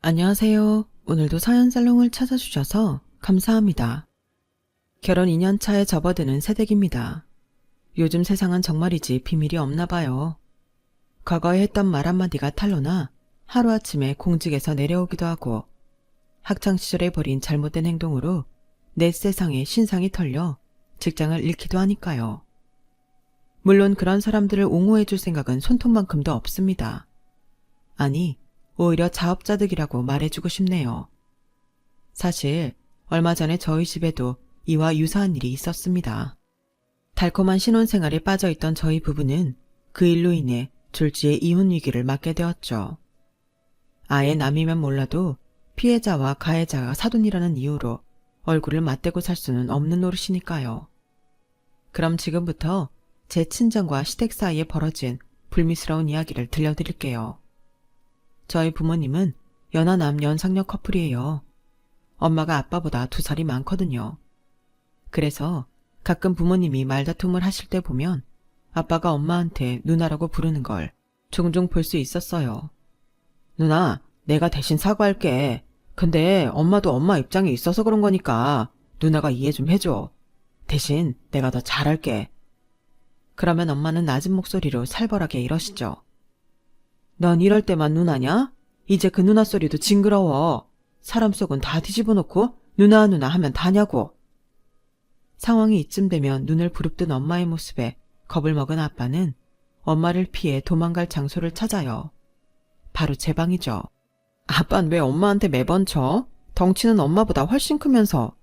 안녕하세요. 오늘도 사연살롱을 찾아주셔서 감사합니다. 결혼 2년 차에 접어드는 새댁입니다. 요즘 세상은 정말이지 비밀이 없나 봐요. 과거에 했던 말 한마디가 탄로나 하루아침에 공직에서 내려오기도 하고 학창시절에 벌인 잘못된 행동으로 내 세상에 신상이 털려 직장을 잃기도 하니까요. 물론 그런 사람들을 옹호해줄 생각은 손톱만큼도 없습니다. 아니, 오히려 자업자득이라고 말해주고 싶네요. 사실 얼마 전에 저희 집에도 이와 유사한 일이 있었습니다. 달콤한 신혼생활에 빠져있던 저희 부부는 그 일로 인해 졸지에 이혼 위기를 맞게 되었죠. 아예 남이면 몰라도 피해자와 가해자가 사돈이라는 이유로 얼굴을 맞대고 살 수는 없는 노릇이니까요. 그럼 지금부터 제 친정과 시댁 사이에 벌어진 불미스러운 이야기를 들려드릴게요. 저희 부모님은 연하남 연상녀 커플이에요. 엄마가 아빠보다 2살이 많거든요. 그래서 가끔 부모님이 말다툼을 하실 때 보면 아빠가 엄마한테 누나라고 부르는 걸 종종 볼 수 있었어요. 누나, 내가 대신 사과할게. 근데 엄마도 엄마 입장에 있어서 그런 거니까 누나가 이해 좀 해줘. 대신 내가 더 잘할게. 그러면 엄마는 낮은 목소리로 살벌하게 이러시죠. 넌 이럴 때만 누나냐? 이제 그 누나 소리도 징그러워. 사람 속은 다 뒤집어 놓고 누나 하면 다냐고. 상황이 이쯤 되면 눈을 부릅뜬 엄마의 모습에 겁을 먹은 아빠는 엄마를 피해 도망갈 장소를 찾아요. 바로 제 방이죠. 아빤 왜 엄마한테 매번 져? 덩치는 엄마보다 훨씬 크면서.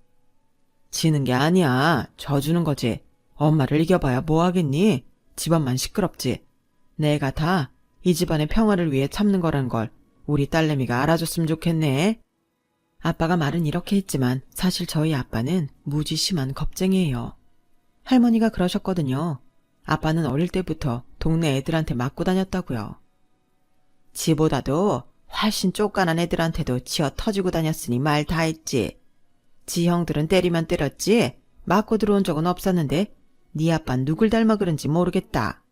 지는 게 아니야. 져주는 거지. 엄마를 이겨봐야 뭐 하겠니? 집안만 시끄럽지. 내가 다 이 집안의 평화를 위해 참는 거란 걸 우리 딸내미가 알아줬으면 좋겠네. 아빠가 말은 이렇게 했지만 사실 저희 아빠는 무지 심한 겁쟁이에요. 할머니가 그러셨거든요. 아빠는 어릴 때부터 동네 애들한테 맞고 다녔다고요. 지보다도 훨씬 쫓간한 애들한테도 치어 터지고 다녔으니 말 다 했지. 지 형들은 때리면 때렸지 맞고 들어온 적은 없었는데 네 아빠는 누굴 닮아 그런지 모르겠다.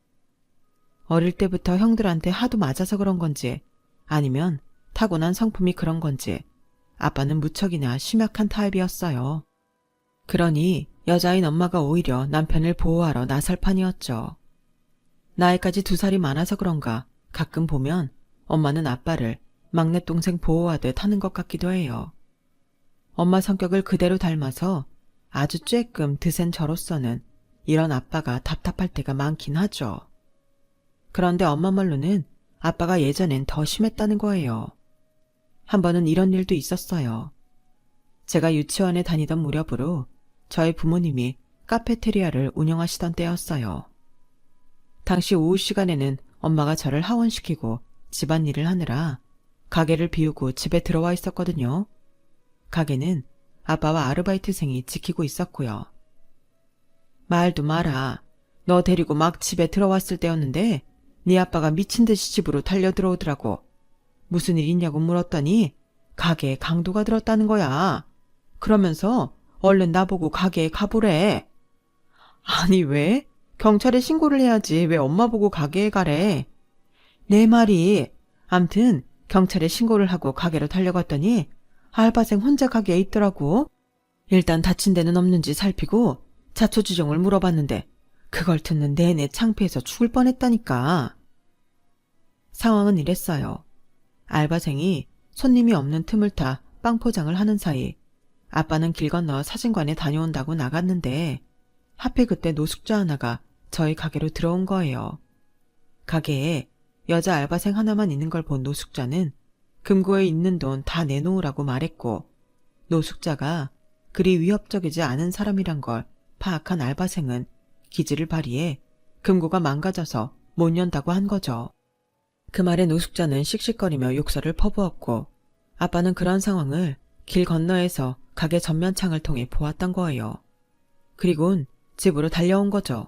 어릴 때부터 형들한테 하도 맞아서 그런 건지 아니면 타고난 성품이 그런 건지 아빠는 무척이나 심약한 타입이었어요. 그러니 여자인 엄마가 오히려 남편을 보호하러 나설 판이었죠. 나이까지 2살이 많아서 그런가 가끔 보면 엄마는 아빠를 막내 동생 보호하듯 하는 것 같기도 해요. 엄마 성격을 그대로 닮아서 아주 쬐끔 드센 저로서는 이런 아빠가 답답할 때가 많긴 하죠. 그런데 엄마 말로는 아빠가 예전엔 더 심했다는 거예요. 한 번은 이런 일도 있었어요. 제가 유치원에 다니던 무렵으로 저희 부모님이 카페테리아를 운영하시던 때였어요. 당시 오후 시간에는 엄마가 저를 하원시키고 집안일을 하느라 가게를 비우고 집에 들어와 있었거든요. 가게는 아빠와 아르바이트생이 지키고 있었고요. 말도 마라. 너 데리고 막 집에 들어왔을 때였는데 네 아빠가 미친 듯이 집으로 달려 들어오더라고. 무슨 일 있냐고 물었더니 가게에 강도가 들었다는 거야. 그러면서 얼른 나보고 가게에 가보래. 아니 왜? 경찰에 신고를 해야지 왜 엄마 보고 가게에 가래. 내 말이. 암튼 경찰에 신고를 하고 가게로 달려갔더니 알바생 혼자 가게에 있더라고. 일단 다친 데는 없는지 살피고 자초지종을 물어봤는데 그걸 듣는 내내 창피해서 죽을 뻔했다니까. 상황은 이랬어요. 알바생이 손님이 없는 틈을 타 빵 포장을 하는 사이 아빠는 길 건너 사진관에 다녀온다고 나갔는데 하필 그때 노숙자 하나가 저희 가게로 들어온 거예요. 가게에 여자 알바생 하나만 있는 걸 본 노숙자는 금고에 있는 돈 다 내놓으라고 말했고 노숙자가 그리 위협적이지 않은 사람이란 걸 파악한 알바생은 기지를 발휘해 금고가 망가져서 못 연다고 한 거죠. 그 말에 노숙자는 씩씩거리며 욕설을 퍼부었고 아빠는 그런 상황을 길 건너에서 가게 전면창을 통해 보았던 거예요. 그리곤 집으로 달려온 거죠.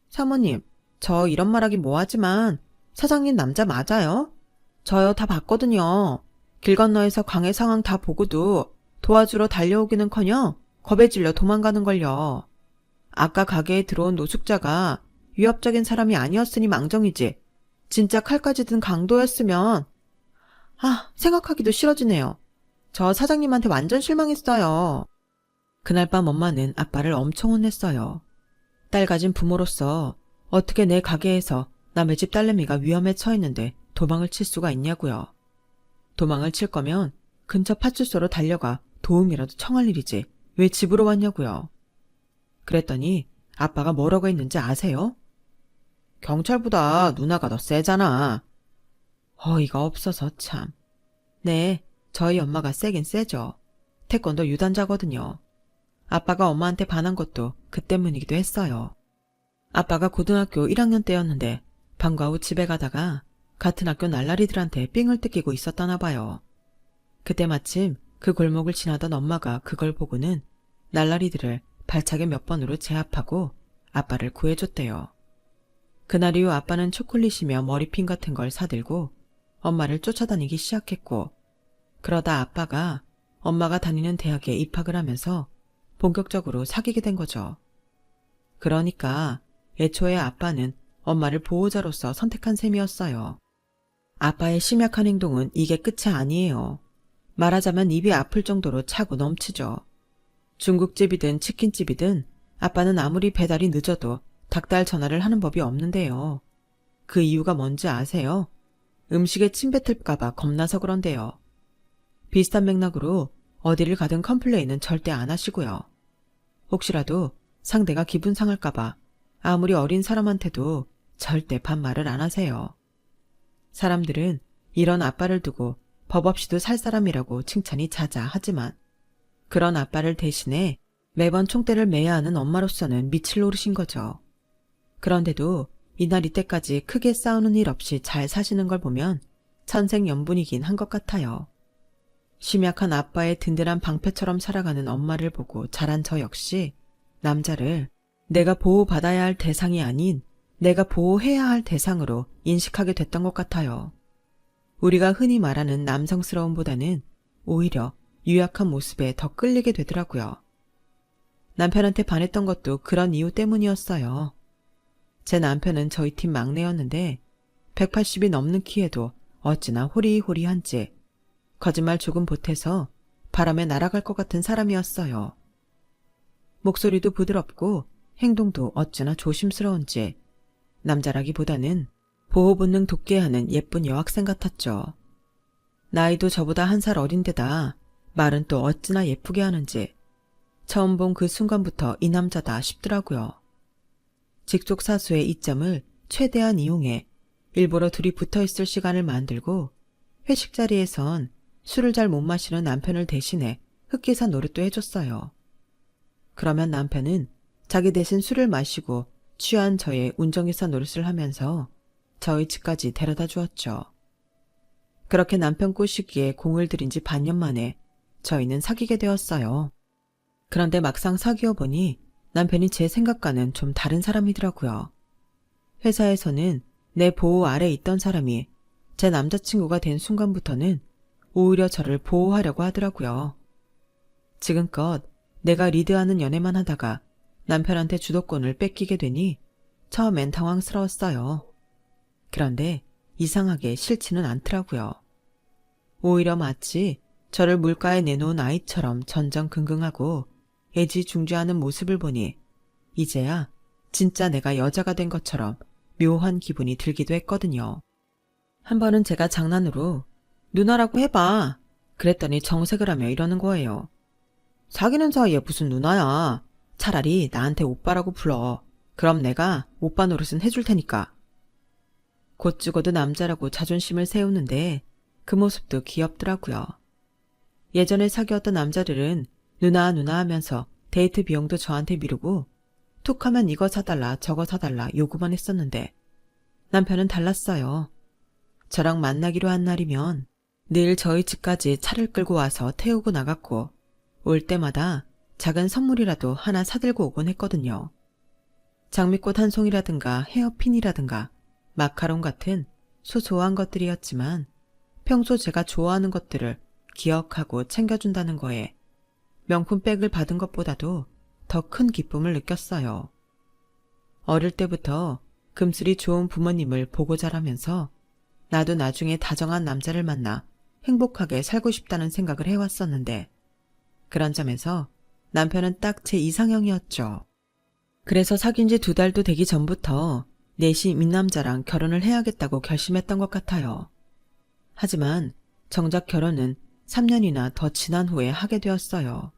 사모님, 저 이런 말하기 뭐하지만 사장님 남자 맞아요? 저요 다 봤거든요. 길 건너에서 광해 상황 다 보고도 도와주러 달려오기는커녕 겁에 질려 도망가는걸요. 아까 가게에 들어온 노숙자가 위협적인 사람이 아니었으니 망정이지. 진짜 칼까지 든 강도였으면. 생각하기도 싫어지네요. 저 사장님한테 완전 실망했어요. 그날 밤 엄마는 아빠를 엄청 혼냈어요. 딸 가진 부모로서 어떻게 내 가게에서 남의 집 딸내미가 위험에 처했는데 도망을 칠 수가 있냐고요. 도망을 칠 거면 근처 파출소로 달려가 도움이라도 청할 일이지 왜 집으로 왔냐고요. 그랬더니 아빠가 뭐라고 했는지 아세요? 경찰보다 누나가 더 세잖아. 어이가 없어서 참. 네, 저희 엄마가 세긴 세죠. 태권도 유단자거든요. 아빠가 엄마한테 반한 것도 그 때문이기도 했어요. 아빠가 고등학교 1학년 때였는데 방과 후 집에 가다가 같은 학교 날라리들한테 삥을 뜯기고 있었다나 봐요. 그때 마침 그 골목을 지나던 엄마가 그걸 보고는 날라리들을 발차기 몇 번으로 제압하고 아빠를 구해줬대요. 그날 이후 아빠는 초콜릿이며 머리핀 같은 걸 사들고 엄마를 쫓아다니기 시작했고, 그러다 아빠가 엄마가 다니는 대학에 입학을 하면서 본격적으로 사귀게 된 거죠. 그러니까 애초에 아빠는 엄마를 보호자로서 선택한 셈이었어요. 아빠의 심약한 행동은 이게 끝이 아니에요. 말하자면 입이 아플 정도로 차고 넘치죠. 중국집이든 치킨집이든 아빠는 아무리 배달이 늦어도 닭달 전화를 하는 법이 없는데요. 그 이유가 뭔지 아세요? 음식에 침 뱉을까봐 겁나서 그런데요. 비슷한 맥락으로 어디를 가든 컴플레인은 절대 안 하시고요. 혹시라도 상대가 기분 상할까봐 아무리 어린 사람한테도 절대 반말을 안 하세요. 사람들은 이런 아빠를 두고 법 없이도 살 사람이라고 칭찬이 자자하지만 그런 아빠를 대신해 매번 총대를 매야 하는 엄마로서는 미칠 노릇인 거죠. 그런데도 이날 이때까지 크게 싸우는 일 없이 잘 사시는 걸 보면 천생연분이긴 한 것 같아요. 심약한 아빠의 든든한 방패처럼 살아가는 엄마를 보고 자란 저 역시 남자를 내가 보호받아야 할 대상이 아닌 내가 보호해야 할 대상으로 인식하게 됐던 것 같아요. 우리가 흔히 말하는 남성스러움보다는 오히려 유약한 모습에 더 끌리게 되더라고요. 남편한테 반했던 것도 그런 이유 때문이었어요. 제 남편은 저희 팀 막내였는데 180이 넘는 키에도 어찌나 호리호리한지 거짓말 조금 보태서 바람에 날아갈 것 같은 사람이었어요. 목소리도 부드럽고 행동도 어찌나 조심스러운지 남자라기보다는 보호 본능 돋게 하는 예쁜 여학생 같았죠. 나이도 저보다 1살 어린데다 말은 또 어찌나 예쁘게 하는지 처음 본 그 순간부터 이 남자다 싶더라고요. 직속사수의 이점을 최대한 이용해 일부러 둘이 붙어있을 시간을 만들고 회식 자리에선 술을 잘 못 마시는 남편을 대신해 흑기사 노릇도 해줬어요. 그러면 남편은 자기 대신 술을 마시고 취한 저의 운전기사 노릇을 하면서 저희 집까지 데려다 주었죠. 그렇게 남편 꼬시기에 공을 들인 지 반년 만에 저희는 사귀게 되었어요. 그런데 막상 사귀어 보니 남편이 제 생각과는 좀 다른 사람이더라고요. 회사에서는 내 보호 아래 있던 사람이 제 남자친구가 된 순간부터는 오히려 저를 보호하려고 하더라고요. 지금껏 내가 리드하는 연애만 하다가 남편한테 주도권을 뺏기게 되니 처음엔 당황스러웠어요. 그런데 이상하게 싫지는 않더라고요. 오히려 마치 저를 물가에 내놓은 아이처럼 전전긍긍하고 애지중지하는 모습을 보니 이제야 진짜 내가 여자가 된 것처럼 묘한 기분이 들기도 했거든요. 한 번은 제가 장난으로 누나라고 해봐. 그랬더니 정색을 하며 이러는 거예요. 사귀는 사이에 무슨 누나야. 차라리 나한테 오빠라고 불러. 그럼 내가 오빠 노릇은 해줄 테니까. 곧 죽어도 남자라고 자존심을 세우는데 그 모습도 귀엽더라고요. 예전에 사귀었던 남자들은 누나 하면서 데이트 비용도 저한테 미루고 툭 하면 이거 사달라 저거 사달라 요구만 했었는데 남편은 달랐어요. 저랑 만나기로 한 날이면 늘 저희 집까지 차를 끌고 와서 태우고 나갔고 올 때마다 작은 선물이라도 하나 사들고 오곤 했거든요. 장미꽃 한 송이라든가 헤어핀이라든가 마카롱 같은 소소한 것들이었지만 평소 제가 좋아하는 것들을 기억하고 챙겨준다는 거에 명품백을 받은 것보다도 더 큰 기쁨을 느꼈어요. 어릴 때부터 금슬이 좋은 부모님을 보고 자라면서 나도 나중에 다정한 남자를 만나 행복하게 살고 싶다는 생각을 해왔었는데 그런 점에서 남편은 딱 제 이상형이었죠. 그래서 사귄 지 2달도 되기 전부터 넷이 민남자랑 결혼을 해야겠다고 결심했던 것 같아요. 하지만 정작 결혼은 3년이나 더 지난 후에 하게 되었어요.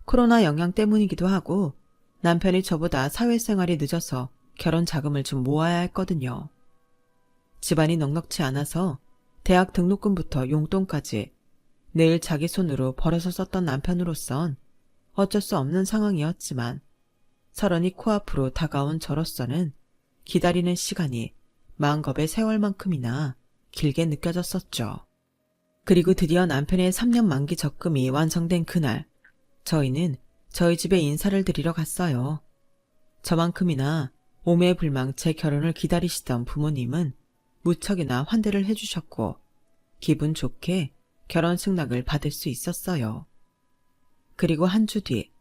코로나 영향 때문이기도 하고 남편이 저보다 사회생활이 늦어서 결혼 자금을 좀 모아야 했거든요. 집안이 넉넉치 않아서 대학 등록금부터 용돈까지 늘 자기 손으로 벌어서 썼던 남편으로선 어쩔 수 없는 상황이었지만 서른이 코앞으로 다가온 저로서는 기다리는 시간이 마음겁의 세월만큼이나 길게 느껴졌었죠. 그리고 드디어 남편의 3년 만기 적금이 완성된 그날 저희는 저희 집에 인사를 드리러 갔어요. 저만큼이나 오매불망 제 결혼을 기다리시던 부모님은 무척이나 환대를 해주셨고 기분 좋게 결혼 승낙을 받을 수 있었어요. 그리고 한 주 뒤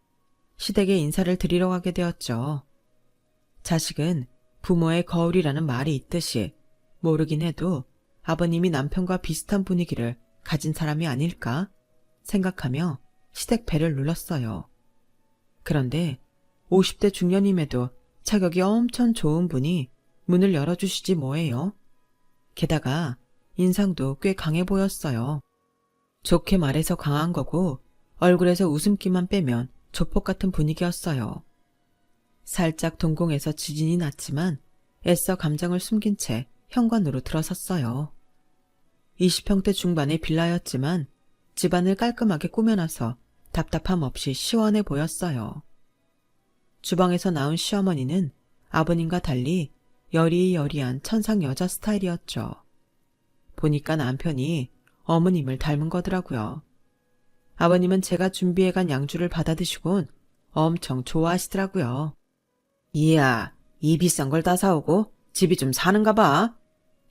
시댁에 인사를 드리러 가게 되었죠. 자식은 부모의 거울이라는 말이 있듯이 모르긴 해도 아버님이 남편과 비슷한 분위기를 가진 사람이 아닐까 생각하며 시댁 벨을 눌렀어요. 그런데 50대 중년임에도 자격이 엄청 좋은 분이 문을 열어주시지 뭐예요. 게다가 인상도 꽤 강해 보였어요. 좋게 말해서 강한 거고 얼굴에서 웃음기만 빼면 조폭 같은 분위기였어요. 살짝 동공에서 지진이 났지만 애써 감정을 숨긴 채 현관으로 들어섰어요. 20평대 중반의 빌라였지만 집안을 깔끔하게 꾸며놔서 답답함 없이 시원해 보였어요. 주방에서 나온 시어머니는 아버님과 달리 여리여리한 천상 여자 스타일이었죠. 보니까 남편이 어머님을 닮은 거더라고요. 아버님은 제가 준비해간 양주를 받아드시곤 엄청 좋아하시더라고요. 이야, 이 비싼 걸 다 사오고 집이 좀 사는가 봐.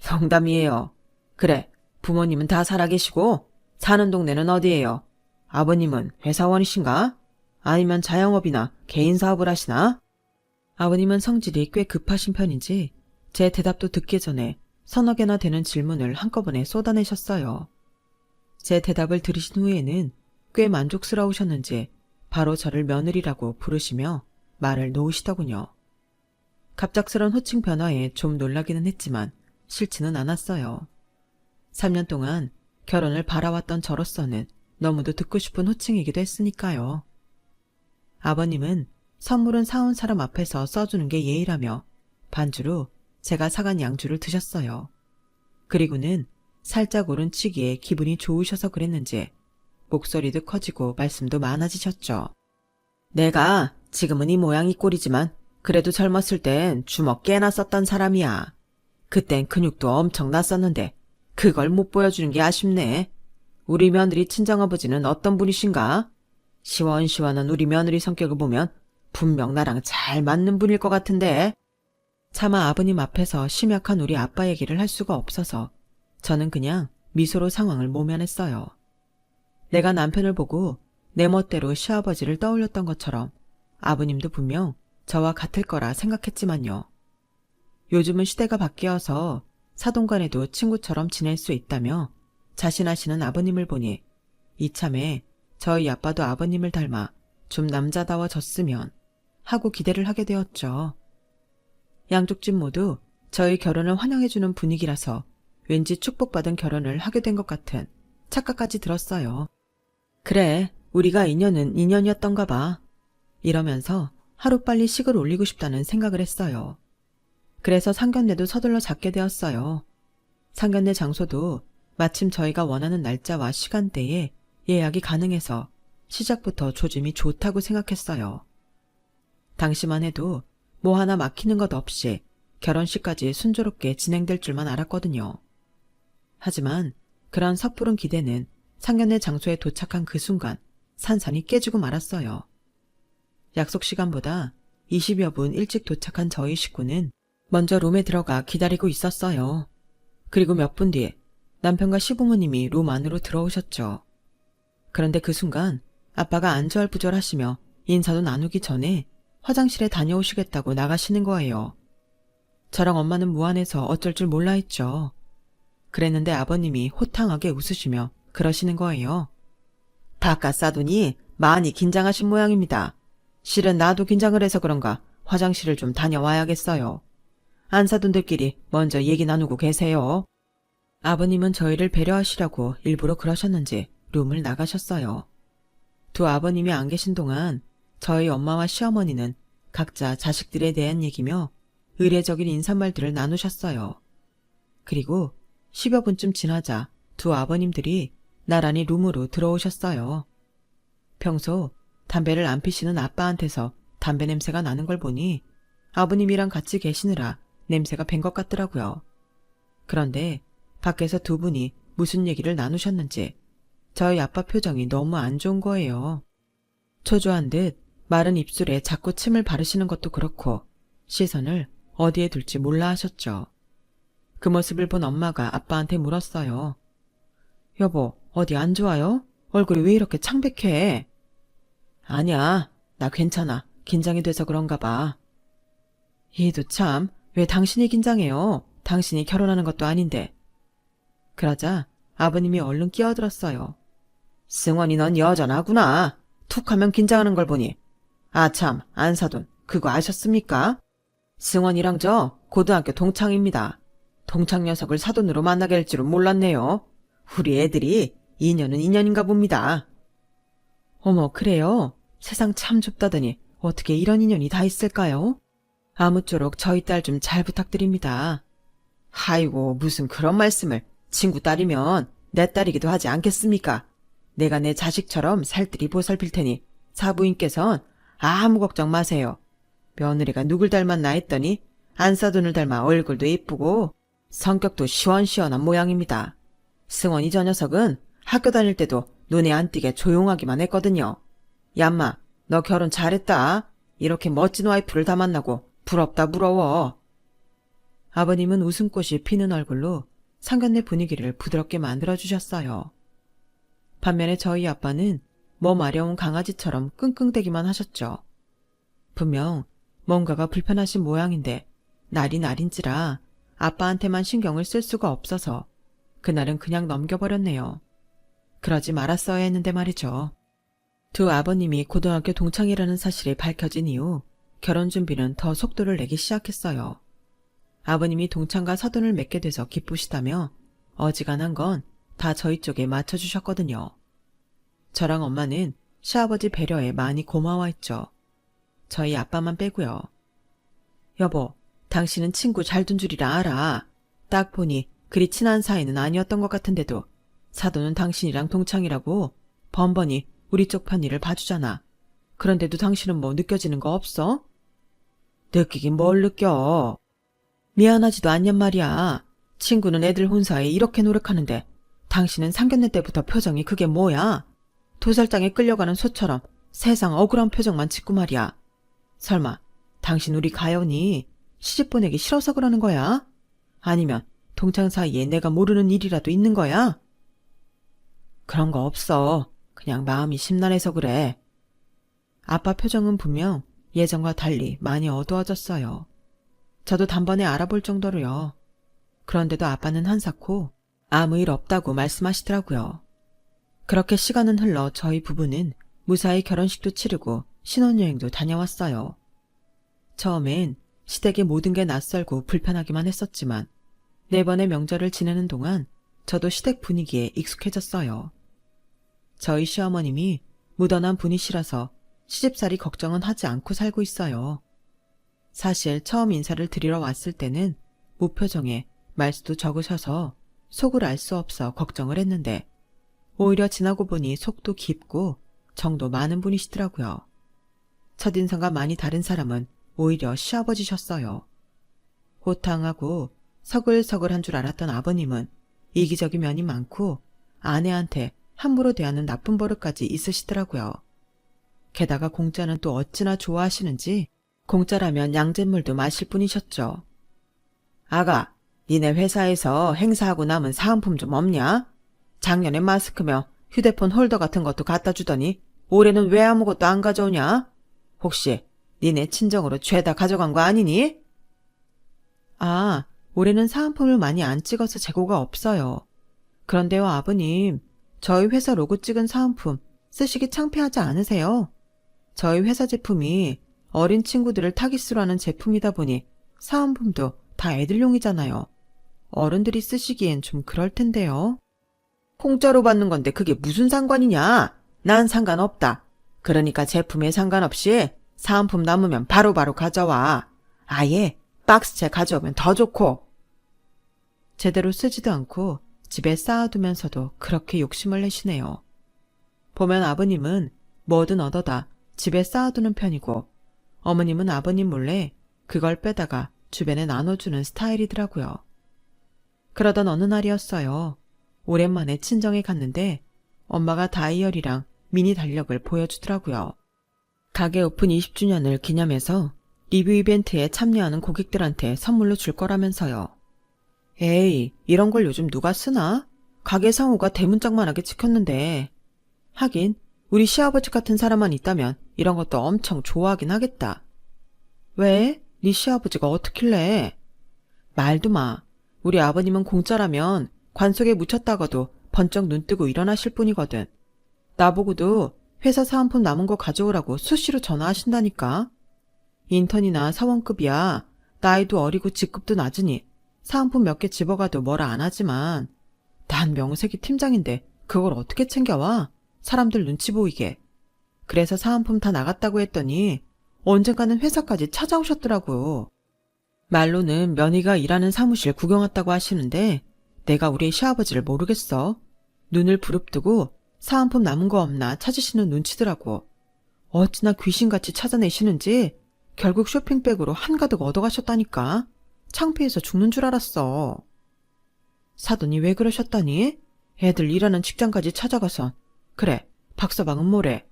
농담이에요. 그래, 부모님은 다 살아계시고 사는 동네는 어디예요? 아버님은 회사원이신가? 아니면 자영업이나 개인 사업을 하시나? 아버님은 성질이 꽤 급하신 편인지 제 대답도 듣기 전에 서너 개나 되는 질문을 한꺼번에 쏟아내셨어요. 제 대답을 들으신 후에는 꽤 만족스러우셨는지 바로 저를 며느리라고 부르시며 말을 놓으시더군요. 갑작스런 호칭 변화에 좀 놀라기는 했지만 싫지는 않았어요. 3년 동안 결혼을 바라왔던 저로서는 너무도 듣고 싶은 호칭이기도 했으니까요. 아버님은 선물은 사온 사람 앞에서 써주는 게 예의라며 반주로 제가 사간 양주를 드셨어요. 그리고는 살짝 오른 치기에 기분이 좋으셔서 그랬는지 목소리도 커지고 말씀도 많아지셨죠. 내가 지금은 이 모양이 꼴이지만 그래도 젊었을 땐 주먹 깨나 썼던 사람이야. 그땐 근육도 엄청 났었는데 그걸 못 보여주는 게 아쉽네. 우리 며느리 친정아버지는 어떤 분이신가? 시원시원한 우리 며느리 성격을 보면 분명 나랑 잘 맞는 분일 것 같은데. 차마 아버님 앞에서 심약한 우리 아빠 얘기를 할 수가 없어서 저는 그냥 미소로 상황을 모면했어요. 내가 남편을 보고 내 멋대로 시아버지를 떠올렸던 것처럼 아버님도 분명 저와 같을 거라 생각했지만요. 요즘은 시대가 바뀌어서 사돈간에도 친구처럼 지낼 수 있다며 자신하시는 아버님을 보니 이참에 저희 아빠도 아버님을 닮아 좀 남자다워졌으면 하고 기대를 하게 되었죠. 양쪽 집 모두 저희 결혼을 환영해주는 분위기라서 왠지 축복받은 결혼을 하게 된 것 같은 착각까지 들었어요. 그래, 우리가 인연은 인연이었던가 봐. 이러면서 하루빨리 식을 올리고 싶다는 생각을 했어요. 그래서 상견례도 서둘러 잡게 되었어요. 상견례 장소도 마침 저희가 원하는 날짜와 시간대에 예약이 가능해서 시작부터 조짐이 좋다고 생각했어요. 당시만 해도 뭐 하나 막히는 것 없이 결혼식까지 순조롭게 진행될 줄만 알았거든요. 하지만 그런 섣부른 기대는 상견례 장소에 도착한 그 순간 산산이 깨지고 말았어요. 약속 시간보다 20여 분 일찍 도착한 저희 식구는 먼저 룸에 들어가 기다리고 있었어요. 그리고 몇 분 뒤에 남편과 시부모님이 룸 안으로 들어오셨죠. 그런데 그 순간 아빠가 안절부절하시며 인사도 나누기 전에 화장실에 다녀오시겠다고 나가시는 거예요. 저랑 엄마는 무안해서 어쩔 줄 몰라 했죠. 그랬는데 아버님이 호탕하게 웃으시며 그러시는 거예요. 바깥 싸두니 많이 긴장하신 모양입니다. 실은 나도 긴장을 해서 그런가 화장실을 좀 다녀와야겠어요. 안사돈들끼리 먼저 얘기 나누고 계세요. 아버님은 저희를 배려하시라고 일부러 그러셨는지 룸을 나가셨어요. 두 아버님이 안 계신 동안 저희 엄마와 시어머니는 각자 자식들에 대한 얘기며 의례적인 인사말들을 나누셨어요. 그리고 10여 분쯤 지나자 두 아버님들이 나란히 룸으로 들어오셨어요. 평소 담배를 안 피시는 아빠한테서 담배 냄새가 나는 걸 보니 아버님이랑 같이 계시느라 냄새가 밴 것 같더라고요. 그런데 밖에서 두 분이 무슨 얘기를 나누셨는지 저희 아빠 표정이 너무 안 좋은 거예요. 초조한 듯 마른 입술에 자꾸 침을 바르시는 것도 그렇고 시선을 어디에 둘지 몰라 하셨죠. 그 모습을 본 엄마가 아빠한테 물었어요. 여보, 어디 안 좋아요? 얼굴이 왜 이렇게 창백해? 아니야, 나 괜찮아. 긴장이 돼서 그런가 봐. 얘도 참, 왜 당신이 긴장해요? 당신이 결혼하는 것도 아닌데. 그러자 아버님이 얼른 끼어들었어요. 승원이 넌 여전하구나. 툭 하면 긴장하는 걸 보니. 아참, 안사돈, 그거 아셨습니까? 승원이랑 저 고등학교 동창입니다. 동창 녀석을 사돈으로 만나게 할 줄은 몰랐네요. 우리 애들이 인연은 인연인가 봅니다. 어머, 그래요? 세상 참 좁다더니 어떻게 이런 인연이 다 있을까요? 아무쪼록 저희 딸 좀 잘 부탁드립니다. 아이고, 무슨 그런 말씀을. 친구 딸이면 내 딸이기도 하지 않겠습니까? 내가 내 자식처럼 살뜰히 보살필 테니 사부인께선 아무 걱정 마세요. 며느리가 누굴 닮았나 했더니 안사돈을 닮아 얼굴도 예쁘고 성격도 시원시원한 모양입니다. 승원이 저 녀석은 학교 다닐 때도 눈에 안 띄게 조용하기만 했거든요. 얌마, 너 결혼 잘했다. 이렇게 멋진 와이프를 다 만나고 부럽다 부러워. 아버님은 웃음꽃이 피는 얼굴로 상견례 분위기를 부드럽게 만들어주셨어요. 반면에 저희 아빠는 몸 마려운 강아지처럼 끙끙대기만 하셨죠. 분명 뭔가가 불편하신 모양인데 날이 날인지라 아빠한테만 신경을 쓸 수가 없어서 그날은 그냥 넘겨버렸네요. 그러지 말았어야 했는데 말이죠. 두 아버님이 고등학교 동창이라는 사실이 밝혀진 이후 결혼 준비는 더 속도를 내기 시작했어요. 아버님이 동창과 사돈을 맺게 돼서 기쁘시다며 어지간한 건 다 저희 쪽에 맞춰주셨거든요. 저랑 엄마는 시아버지 배려에 많이 고마워했죠. 저희 아빠만 빼고요. 여보, 당신은 친구 잘 둔 줄이라 알아. 딱 보니 그리 친한 사이는 아니었던 것 같은데도 사돈은 당신이랑 동창이라고 번번이 우리 쪽 편일을 봐주잖아. 그런데도 당신은 뭐 느껴지는 거 없어? 느끼긴 뭘 느껴. 미안하지도 않냔 말이야. 친구는 애들 혼사에 이렇게 노력하는데 당신은 상견례 때부터 표정이 그게 뭐야? 도살장에 끌려가는 소처럼 세상 억울한 표정만 짓고 말이야. 설마 당신 우리 가연이 시집 보내기 싫어서 그러는 거야? 아니면 동창 사이에 내가 모르는 일이라도 있는 거야? 그런 거 없어. 그냥 마음이 심란해서 그래. 아빠 표정은 분명 예전과 달리 많이 어두워졌어요. 저도 단번에 알아볼 정도로요. 그런데도 아빠는 한사코 아무 일 없다고 말씀하시더라고요. 그렇게 시간은 흘러 저희 부부는 무사히 결혼식도 치르고 신혼여행도 다녀왔어요. 처음엔 시댁의 모든 게 낯설고 불편하기만 했었지만 4번의 명절을 지내는 동안 저도 시댁 분위기에 익숙해졌어요. 저희 시어머님이 묻어난 분이시라서 시집살이 걱정은 하지 않고 살고 있어요. 사실 처음 인사를 드리러 왔을 때는 무표정에 말수도 적으셔서 속을 알 수 없어 걱정을 했는데 오히려 지나고 보니 속도 깊고 정도 많은 분이시더라고요. 첫인상과 많이 다른 사람은 오히려 시아버지셨어요. 호탕하고 서글서글한 줄 알았던 아버님은 이기적인 면이 많고 아내한테 함부로 대하는 나쁜 버릇까지 있으시더라고요. 게다가 공짜는 또 어찌나 좋아하시는지 공짜라면 양잿물도 마실 뿐이셨죠. 아가, 니네 회사에서 행사하고 남은 사은품 좀 없냐? 작년에 마스크며 휴대폰 홀더 같은 것도 갖다 주더니 올해는 왜 아무것도 안 가져오냐? 혹시 니네 친정으로 죄다 가져간 거 아니니? 아, 올해는 사은품을 많이 안 찍어서 재고가 없어요. 그런데요, 아버님, 저희 회사 로고 찍은 사은품 쓰시기 창피하지 않으세요? 저희 회사 제품이 어린 친구들을 타깃으로 하는 제품이다 보니 사은품도 다 애들용이잖아요. 어른들이 쓰시기엔 좀 그럴 텐데요. 공짜로 받는 건데 그게 무슨 상관이냐? 난 상관없다. 그러니까 제품에 상관없이 사은품 남으면 바로바로 가져와. 아예 박스채 가져오면 더 좋고. 제대로 쓰지도 않고 집에 쌓아두면서도 그렇게 욕심을 내시네요. 보면 아버님은 뭐든 얻어다 집에 쌓아두는 편이고 어머님은 아버님 몰래 그걸 빼다가 주변에 나눠주는 스타일이더라고요. 그러던 어느 날이었어요. 오랜만에 친정에 갔는데 엄마가 다이어리랑 미니 달력을 보여주더라고요. 가게 오픈 20주년을 기념해서 리뷰 이벤트에 참여하는 고객들한테 선물로 줄 거라면서요. 에이, 이런 걸 요즘 누가 쓰나? 가게 상호가 대문짝만하게 찍혔는데. 하긴 우리 시아버지 같은 사람만 있다면 이런 것도 엄청 좋아하긴 하겠다. 왜? 네 시아버지가 어떻길래? 말도 마. 우리 아버님은 공짜라면 관 속에 묻혔다가도 번쩍 눈 뜨고 일어나실 분이거든. 나보고도 회사 사은품 남은 거 가져오라고 수시로 전화하신다니까. 인턴이나 사원급이야. 나이도 어리고 직급도 낮으니 사은품 몇 개 집어가도 뭐라 안 하지만 난 명색이 팀장인데 그걸 어떻게 챙겨와? 사람들 눈치 보이게. 그래서 사은품 다 나갔다고 했더니 언젠가는 회사까지 찾아오셨더라고요. 말로는 며느리가 일하는 사무실 구경 왔다고 하시는데 내가 우리 시아버지를 모르겠어. 눈을 부릅뜨고 사은품 남은 거 없나 찾으시는 눈치더라고. 어찌나 귀신같이 찾아내시는지 결국 쇼핑백으로 한가득 얻어가셨다니까. 창피해서 죽는 줄 알았어. 사돈이 왜 그러셨다니? 애들 일하는 직장까지 찾아가선. 그래, 박서방은 뭐래?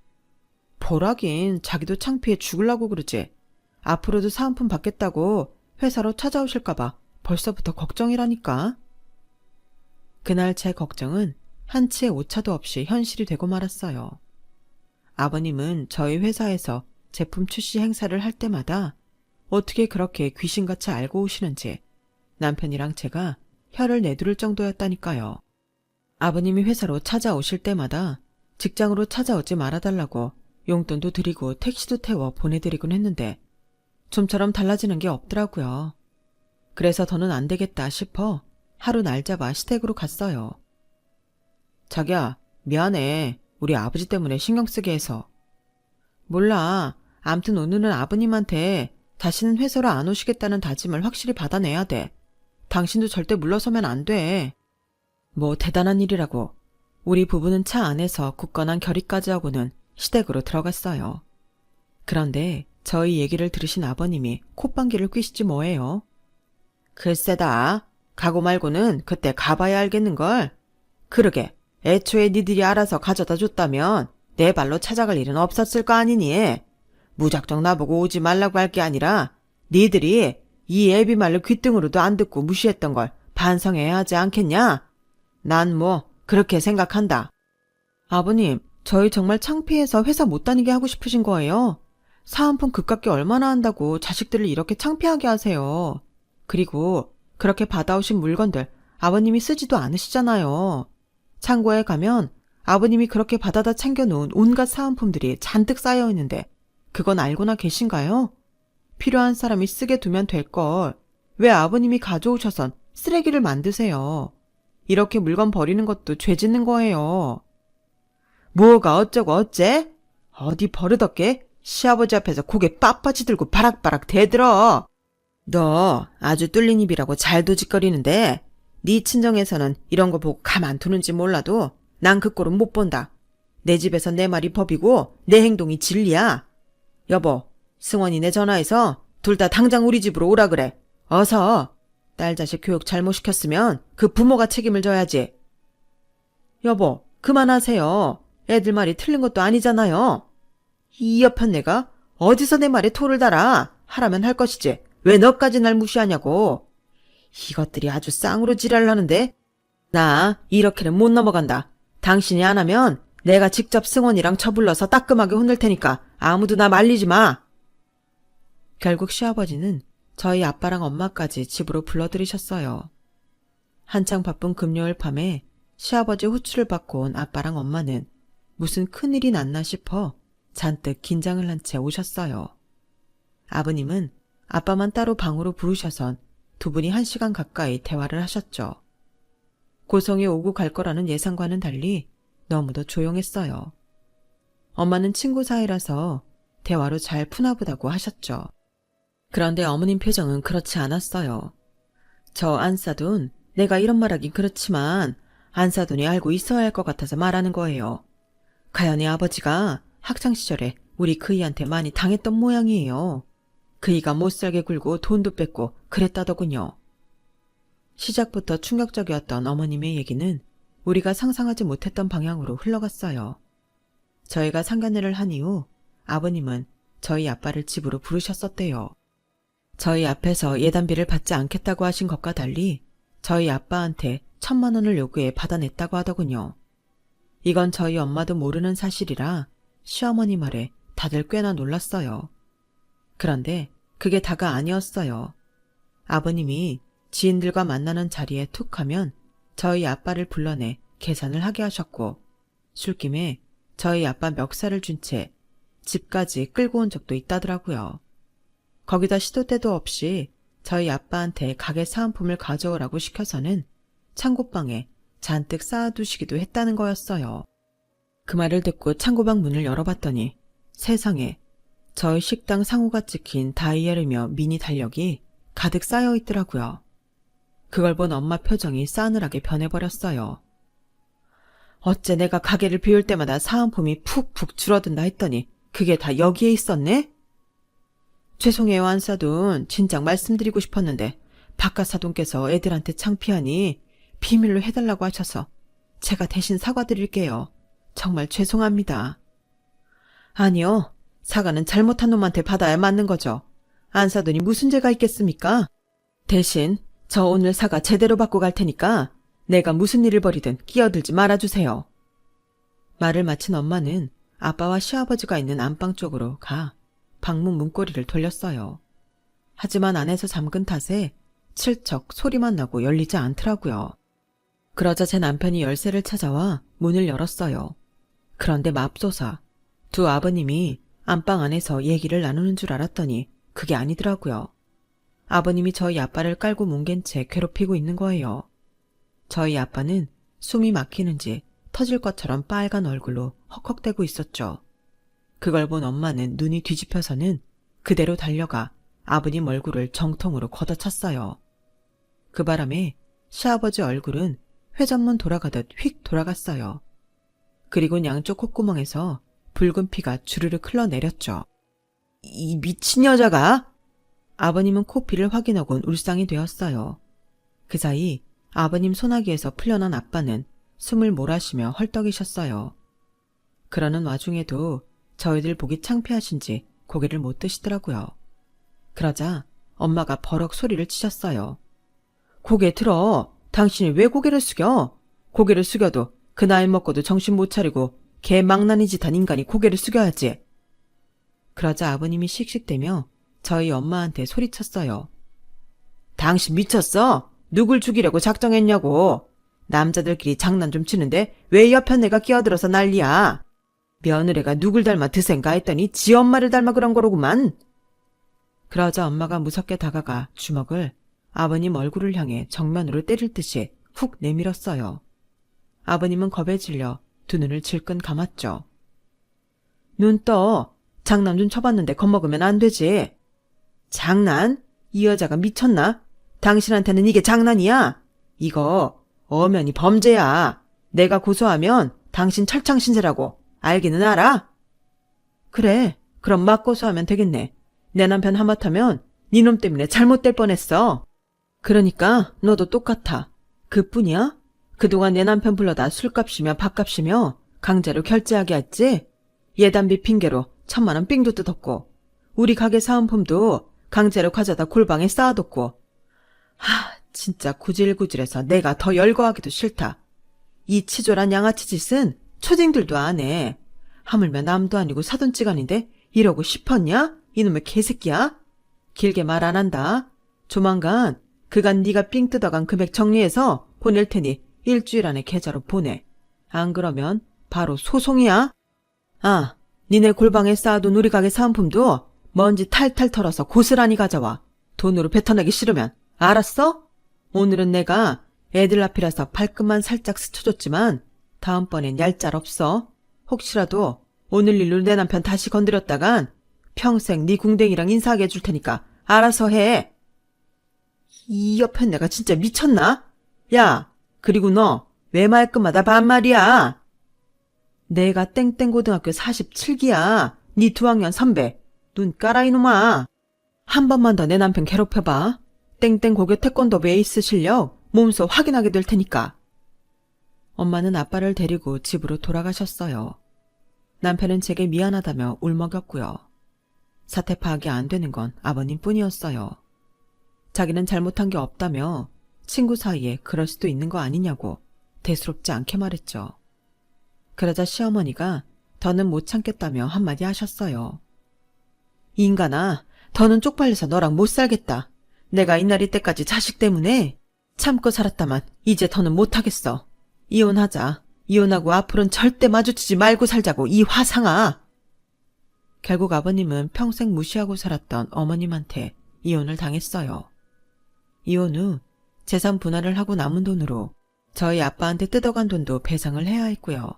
보라긴 자기도 창피해 죽으려고 그러지. 앞으로도 사은품 받겠다고 회사로 찾아오실까봐 벌써부터 걱정이라니까. 그날 제 걱정은 한치의 오차도 없이 현실이 되고 말았어요. 아버님은 저희 회사에서 제품 출시 행사를 할 때마다 어떻게 그렇게 귀신같이 알고 오시는지 남편이랑 제가 혀를 내두를 정도였다니까요. 아버님이 회사로 찾아오실 때마다 직장으로 찾아오지 말아달라고 용돈도 드리고 택시도 태워 보내드리곤 했는데 좀처럼 달라지는 게 없더라고요. 그래서 더는 안 되겠다 싶어 하루 날 잡아 시댁으로 갔어요. 자기야, 미안해. 우리 아버지 때문에 신경 쓰게 해서. 몰라. 암튼 오늘은 아버님한테 다시는 회사로 안 오시겠다는 다짐을 확실히 받아내야 돼. 당신도 절대 물러서면 안 돼. 뭐 대단한 일이라고. 우리 부부는 차 안에서 굳건한 결의까지 하고는 시댁으로 들어갔어요. 그런데 저희 얘기를 들으신 아버님이 콧방귀를 뀌시지 뭐예요. 글쎄다. 가고 말고는 그때 가봐야 알겠는걸. 그러게. 애초에 니들이 알아서 가져다 줬다면 내 발로 찾아갈 일은 없었을 거 아니니. 무작정 나보고 오지 말라고 할 게 아니라 니들이 이 애비 말로 귓등으로도 안 듣고 무시했던 걸 반성해야 하지 않겠냐? 난 뭐 그렇게 생각한다. 아버님, 저희 정말 창피해서 회사 못 다니게 하고 싶으신 거예요? 사은품 그깟게 얼마나 한다고 자식들을 이렇게 창피하게 하세요. 그리고 그렇게 받아오신 물건들 아버님이 쓰지도 않으시잖아요. 창고에 가면 아버님이 그렇게 받아다 챙겨놓은 온갖 사은품들이 잔뜩 쌓여있는데 그건 알고나 계신가요? 필요한 사람이 쓰게 두면 될걸. 왜 아버님이 가져오셔선 쓰레기를 만드세요? 이렇게 물건 버리는 것도 죄 짓는 거예요. 뭐가 어쩌고 어째? 어디 버릇없게 시아버지 앞에서 고개 빳빳이 들고 바락바락 대들어. 너 아주 뚫린 입이라고 잘 도짓거리는데 네 친정에서는 이런 거 보고 가만 두는지 몰라도 난 그 꼴은 못 본다. 내 집에서 내 말이 법이고 내 행동이 진리야. 여보, 승원이네 전화해서 둘 다 당장 우리 집으로 오라 그래. 어서. 딸 자식 교육 잘못 시켰으면 그 부모가 책임을 져야지. 여보, 그만하세요. 애들 말이 틀린 것도 아니잖아요. 이 옆편 내가 어디서 내 말에 토를 달아. 하라면 할 것이지. 왜 너까지 날 무시하냐고. 이것들이 아주 쌍으로 지랄을 하는데 나 이렇게는 못 넘어간다. 당신이 안 하면 내가 직접 승원이랑 처불러서 따끔하게 혼낼 테니까 아무도 나 말리지 마. 결국 시아버지는 저희 아빠랑 엄마까지 집으로 불러들이셨어요. 한창 바쁜 금요일 밤에 시아버지 호출을 받고 온 아빠랑 엄마는 무슨 큰일이 났나 싶어 잔뜩 긴장을 한 채 오셨어요. 아버님은 아빠만 따로 방으로 부르셔선 두 분이 1시간 가까이 대화를 하셨죠. 고성에 오고 갈 거라는 예상과는 달리 너무도 조용했어요. 엄마는 친구 사이라서 대화로 잘 푸나보다고 하셨죠. 그런데 어머님 표정은 그렇지 않았어요. 저 안사돈, 내가 이런 말하긴 그렇지만 안사돈이 알고 있어야 할 것 같아서 말하는 거예요. 가연이 아버지가 학창시절에 우리 그이한테 많이 당했던 모양이에요. 그이가 못살게 굴고 돈도 뺏고 그랬다더군요. 시작부터 충격적이었던 어머님의 얘기는 우리가 상상하지 못했던 방향으로 흘러갔어요. 저희가 상견례를 한 이후 아버님은 저희 아빠를 집으로 부르셨었대요. 저희 앞에서 예단비를 받지 않겠다고 하신 것과 달리 저희 아빠한테 1,000만 원을 요구해 받아냈다고 하더군요. 이건 저희 엄마도 모르는 사실이라 시어머니 말에 다들 꽤나 놀랐어요. 그런데 그게 다가 아니었어요. 아버님이 지인들과 만나는 자리에 툭 하면 저희 아빠를 불러내 계산을 하게 하셨고 술김에 저희 아빠 멱살을 준 채 집까지 끌고 온 적도 있다더라고요. 거기다 시도 때도 없이 저희 아빠한테 가게 사은품을 가져오라고 시켜서는 창고방에 잔뜩 쌓아두시기도 했다는 거였어요. 그 말을 듣고 창고방 문을 열어봤더니 세상에 저희 식당 상호가 찍힌 다이얼이며 미니 달력이 가득 쌓여 있더라고요. 그걸 본 엄마 표정이 싸늘하게 변해버렸어요. 어째 내가 가게를 비울 때마다 사은품이 푹푹 줄어든다 했더니 그게 다 여기에 있었네? 죄송해요, 안사돈. 진작 말씀드리고 싶었는데 바깥 사돈께서 애들한테 창피하니 비밀로 해달라고 하셔서 제가 대신 사과드릴게요. 정말 죄송합니다. 아니요. 사과는 잘못한 놈한테 받아야 맞는 거죠. 안사돈이 무슨 죄가 있겠습니까? 대신 저 오늘 사과 제대로 받고 갈 테니까 내가 무슨 일을 벌이든 끼어들지 말아주세요. 말을 마친 엄마는 아빠와 시아버지가 있는 안방 쪽으로 가 방문 문고리를 돌렸어요. 하지만 안에서 잠근 탓에 칠척 소리만 나고 열리지 않더라고요. 그러자 제 남편이 열쇠를 찾아와 문을 열었어요. 그런데 맙소사 두 아버님이 안방 안에서 얘기를 나누는 줄 알았더니 그게 아니더라고요. 아버님이 저희 아빠를 깔고 뭉갠 채 괴롭히고 있는 거예요. 저희 아빠는 숨이 막히는지 터질 것처럼 빨간 얼굴로 헉헉대고 있었죠. 그걸 본 엄마는 눈이 뒤집혀서는 그대로 달려가 아버님 얼굴을 정통으로 걷어찼어요. 그 바람에 시아버지 얼굴은 회전문 돌아가듯 휙 돌아갔어요. 그리고 양쪽 콧구멍에서 붉은 피가 주르륵 흘러내렸죠. 이 미친 여자가? 아버님은 코피를 확인하곤 울상이 되었어요. 그 사이 아버님 소나기에서 풀려난 아빠는 숨을 몰아쉬며 헐떡이셨어요. 그러는 와중에도 저희들 보기 창피하신지 고개를 못 드시더라고요. 그러자 엄마가 버럭 소리를 치셨어요. 고개 들어. 당신이 왜 고개를 숙여? 고개를 숙여도 그 나이 먹고도 정신 못 차리고 개망나니 짓한 인간이 고개를 숙여야지. 그러자 아버님이 씩씩대며 저희 엄마한테 소리쳤어요. 당신 미쳤어? 누굴 죽이려고 작정했냐고. 남자들끼리 장난 좀 치는데 왜 옆에 내가 끼어들어서 난리야. 며느리가 누굴 닮아 드센가 했더니 지 엄마를 닮아 그런 거로구만. 그러자 엄마가 무섭게 다가가 주먹을 아버님 얼굴을 향해 정면으로 때릴 듯이 훅 내밀었어요. 아버님은 겁에 질려 두 눈을 질끈 감았죠. 눈 떠. 장난 좀 쳐봤는데 겁먹으면 안 되지. 장난? 이 여자가 미쳤나? 당신한테는 이게 장난이야? 이거 엄연히 범죄야. 내가 고소하면 당신 철창신세라고. 알기는 알아? 그래. 그럼 막 고소하면 되겠네. 내 남편 하마터면 네 놈 때문에 잘못될 뻔했어. 그러니까 너도 똑같아. 그뿐이야? 그동안 내 남편 불러다 술값이며 밥값이며 강제로 결제하게 했지? 예단비 핑계로 1,000만 원 삥도 뜯었고 우리 가게 사은품도 강제로 가져다 골방에 쌓아뒀고 진짜 구질구질해서 내가 더 열거하기도 싫다. 이 치졸한 양아치 짓은 초딩들도 안 해. 하물며 남도 아니고 사돈지간인데 이러고 싶었냐? 이놈의 개새끼야? 길게 말 안 한다. 조만간 그간 네가 삥 뜯어간 금액 정리해서 보낼 테니 일주일 안에 계좌로 보내. 안 그러면 바로 소송이야. 아, 니네 골방에 쌓아둔 우리 가게 사은품도 먼지 탈탈 털어서 고스란히 가져와. 돈으로 뱉어내기 싫으면. 알았어? 오늘은 내가 애들 앞이라서 발끝만 살짝 스쳐줬지만 다음번엔 얄짤 없어. 혹시라도 오늘 일로 내 남편 다시 건드렸다간 평생 네 궁뎅이랑 인사하게 해줄 테니까 알아서 해. 이 옆에 내가 진짜 미쳤나? 야, 그리고 너 왜 말끝마다 반말이야? 내가 땡땡고등학교 47기야. 네 두 학년 선배. 눈 까라 이놈아. 한 번만 더 내 남편 괴롭혀봐. 땡땡고교 태권도 베이스 실력 몸소 확인하게 될 테니까. 엄마는 아빠를 데리고 집으로 돌아가셨어요. 남편은 제게 미안하다며 울먹였고요. 사태 파악이 안 되는 건 아버님뿐이었어요. 자기는 잘못한 게 없다며 친구 사이에 그럴 수도 있는 거 아니냐고 대수롭지 않게 말했죠. 그러자 시어머니가 더는 못 참겠다며 한마디 하셨어요. 인간아, 더는 쪽팔려서 너랑 못 살겠다. 내가 이날이 때까지 자식 때문에 참고 살았다만 이제 더는 못하겠어. 이혼하자. 이혼하고 앞으로는 절대 마주치지 말고 살자고 이 화상아. 결국 아버님은 평생 무시하고 살았던 어머님한테 이혼을 당했어요. 이혼 후 재산 분할을 하고 남은 돈으로 저희 아빠한테 뜯어간 돈도 배상을 해야 했고요.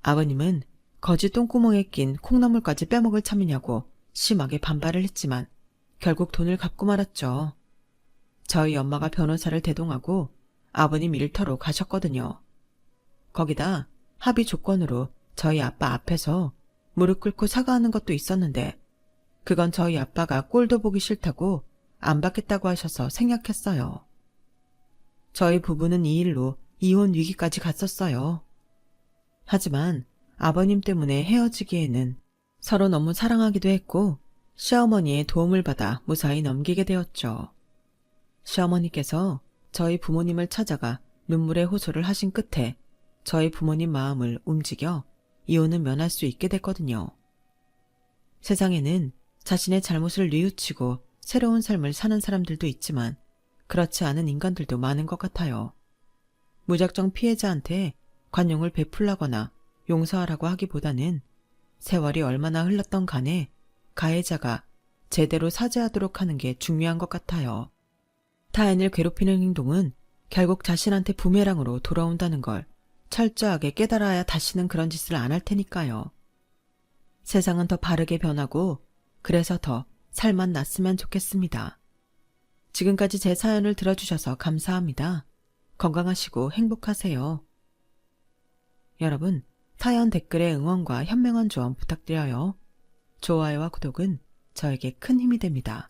아버님은 거지 똥구멍에 낀 콩나물까지 빼먹을 참이냐고 심하게 반발을 했지만 결국 돈을 갚고 말았죠. 저희 엄마가 변호사를 대동하고 아버님 일터로 가셨거든요. 거기다 합의 조건으로 저희 아빠 앞에서 무릎 꿇고 사과하는 것도 있었는데 그건 저희 아빠가 꼴도 보기 싫다고 안 받겠다고 하셔서 생략했어요. 저희 부부는 이 일로 이혼 위기까지 갔었어요. 하지만 아버님 때문에 헤어지기에는 서로 너무 사랑하기도 했고 시어머니의 도움을 받아 무사히 넘기게 되었죠. 시어머니께서 저희 부모님을 찾아가 눈물의 호소를 하신 끝에 저희 부모님 마음을 움직여 이혼을 면할 수 있게 됐거든요. 세상에는 자신의 잘못을 뉘우치고 새로운 삶을 사는 사람들도 있지만 그렇지 않은 인간들도 많은 것 같아요. 무작정 피해자한테 관용을 베풀라거나 용서하라고 하기보다는 세월이 얼마나 흘렀던 간에 가해자가 제대로 사죄하도록 하는 게 중요한 것 같아요. 타인을 괴롭히는 행동은 결국 자신한테 부메랑으로 돌아온다는 걸 철저하게 깨달아야 다시는 그런 짓을 안 할 테니까요. 세상은 더 바르게 변하고 그래서 더 살만 났으면 좋겠습니다. 지금까지 제 사연을 들어주셔서 감사합니다. 건강하시고 행복하세요. 여러분, 사연 댓글에 응원과 현명한 조언 부탁드려요. 좋아요와 구독은 저에게 큰 힘이 됩니다.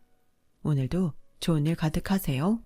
오늘도 좋은 일 가득하세요.